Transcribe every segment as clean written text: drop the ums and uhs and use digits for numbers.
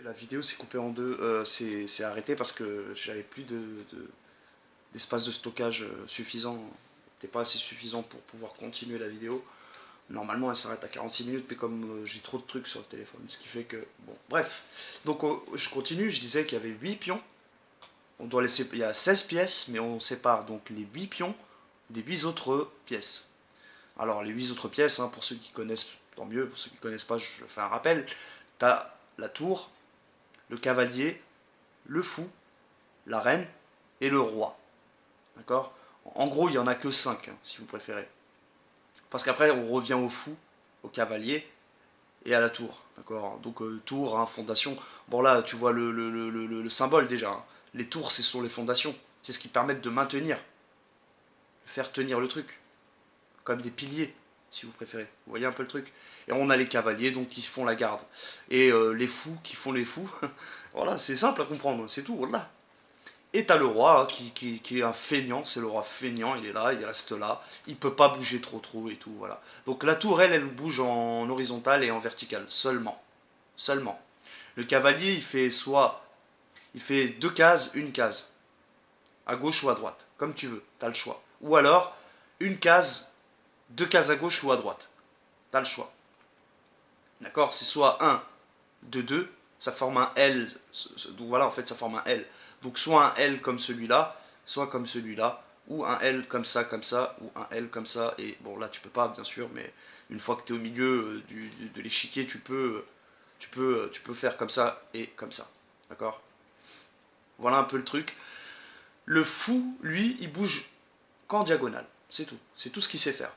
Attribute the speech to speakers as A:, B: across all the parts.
A: La vidéo s'est coupée en deux, c'est arrêté parce que j'avais plus d'espace de stockage suffisant. C'était pas assez suffisant pour pouvoir continuer la vidéo. Normalement elle s'arrête à 46 minutes, mais comme j'ai trop de trucs sur le téléphone, ce qui fait que... Bon, bref. Donc je continue, je disais qu'il y avait 8 pions. On doit laisser... Il y a 16 pièces, mais on sépare donc les 8 pions des 8 autres pièces. Alors les 8 autres pièces, hein, pour ceux qui connaissent, tant mieux, pour ceux qui connaissent pas, je fais un rappel. T'as la tour, le cavalier, le fou, la reine et le roi. D'accord? En gros, il n'y en a que 5, hein, si vous préférez. Parce qu'après, on revient au fou, au cavalier et à la tour. D'accord? Donc, tour, hein, fondation. Bon, là, tu vois le symbole déjà, hein. Les tours, ce sont les fondations. C'est ce qui permet de maintenir, de faire tenir le truc. Comme des piliers, si vous préférez. Vous voyez un peu le truc? Et on a les cavaliers, donc, qui font la garde. Et les fous, qui font les fous. Voilà, c'est simple à comprendre, c'est tout, voilà. Et t'as le roi, hein, qui est un feignant, c'est le roi feignant, il est là, il reste là, il peut pas bouger trop et tout, voilà. Donc la tour, elle bouge en horizontal et en vertical, seulement. Seulement. Le cavalier, il fait 2 cases, une case. À gauche ou à droite, comme tu veux, t'as le choix. Ou alors, une case, 2 cases à gauche ou à droite. T'as le choix. D'accord? C'est soit 1, 2, 2, ça forme un L. Donc voilà, en fait, ça forme un L. Donc soit un L comme celui-là, soit comme celui-là, ou un L comme ça, ou un L comme ça. Et bon, là, tu peux pas, bien sûr, mais une fois que tu es au milieu de l'échiquier, tu peux faire comme ça et comme ça. D'accord? Voilà un peu le truc. Le fou, lui, il bouge qu'en diagonale. C'est tout. C'est tout ce qu'il sait faire.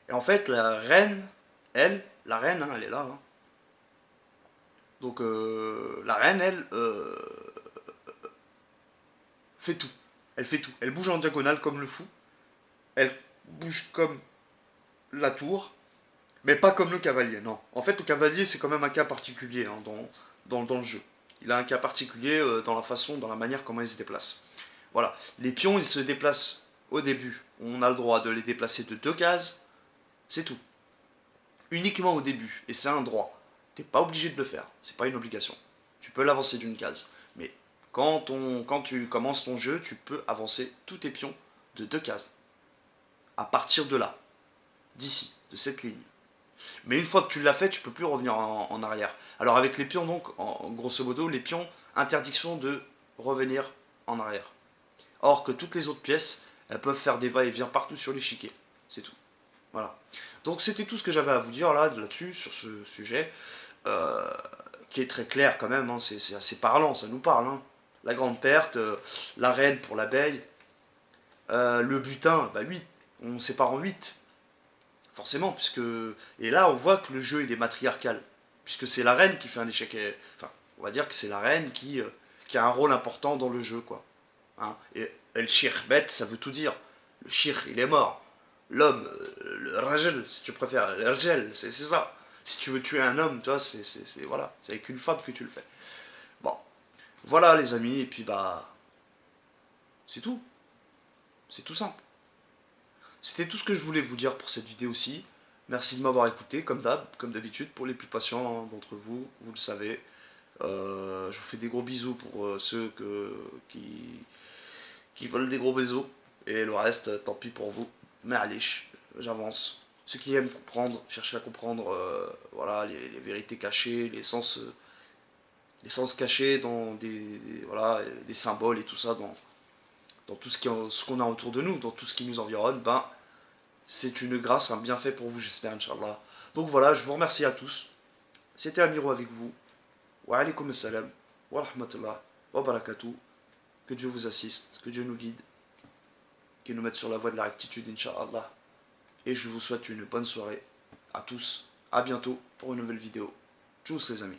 A: Et en fait, la reine, elle, la reine, hein, elle est là, hein. Donc la reine, elle, fait tout. Elle fait tout. Elle bouge en diagonale comme le fou. Elle bouge comme la tour, mais pas comme le cavalier, non. En fait, le cavalier, c'est quand même un cas particulier, hein, dans le jeu. Il a un cas particulier dans la façon, dans la manière comment il se déplace. Voilà. Les pions, ils se déplacent au début. On a le droit de les déplacer de 2 cases. C'est tout. Uniquement au début. Et c'est un droit. T'es pas obligé de le faire. C'est pas une obligation. Tu peux l'avancer d'une case. Mais quand tu commences ton jeu, tu peux avancer tous tes pions de 2 cases. À partir de là. D'ici. De cette ligne. Mais une fois que tu l'as fait, tu peux plus revenir en arrière. Alors avec les pions, donc, grosso modo, les pions, interdiction de revenir en arrière. Or que toutes les autres pièces, elles peuvent faire des va-et-vient partout sur l'échiquier. C'est tout. Voilà. Donc c'était tout ce que j'avais à vous dire là-dessus, sur ce sujet, qui est très clair quand même, hein, c'est assez parlant, ça nous parle. Hein. La grande perte, la reine pour l'abeille, le butin, bah 8, on sépare en 8, forcément, puisque... Et là, on voit que le jeu, il est matriarcal, puisque c'est la reine qui fait un échec, enfin, on va dire que c'est la reine qui a un rôle important dans le jeu, quoi. Hein. Et El Shirbet, ça veut tout dire. Le Shir, il est mort. L'homme, le Rajel, si tu préfères, le Rajel, c'est ça. Si tu veux tuer un homme, tu vois, voilà, c'est avec une femme que tu le fais. Bon, voilà les amis, et puis bah, c'est tout. C'est tout simple. C'était tout ce que je voulais vous dire pour cette vidéo-ci. Merci de m'avoir écouté, comme d'habitude, pour les plus patients d'entre vous, vous le savez. Je vous fais des gros bisous pour ceux qui veulent des gros bisous. Et le reste, tant pis pour vous. Mais allez, j'avance. Ceux qui aiment comprendre, chercher à comprendre voilà, les vérités cachées, les sens cachés dans voilà, des symboles et tout ça, dans tout ce qu'on a autour de nous, dans tout ce qui nous environne, ben, c'est une grâce, un bienfait pour vous, j'espère, Inch'Allah. Donc voilà, je vous remercie à tous. C'était Amiro avec vous. Wa alaykoum salam, wa rahmatullah, wa barakatuh. Que Dieu vous assiste, que Dieu nous guide, qu'il nous mette sur la voie de la rectitude, Inch'Allah. Et je vous souhaite une bonne soirée à tous. À bientôt pour une nouvelle vidéo. Tchuss les amis.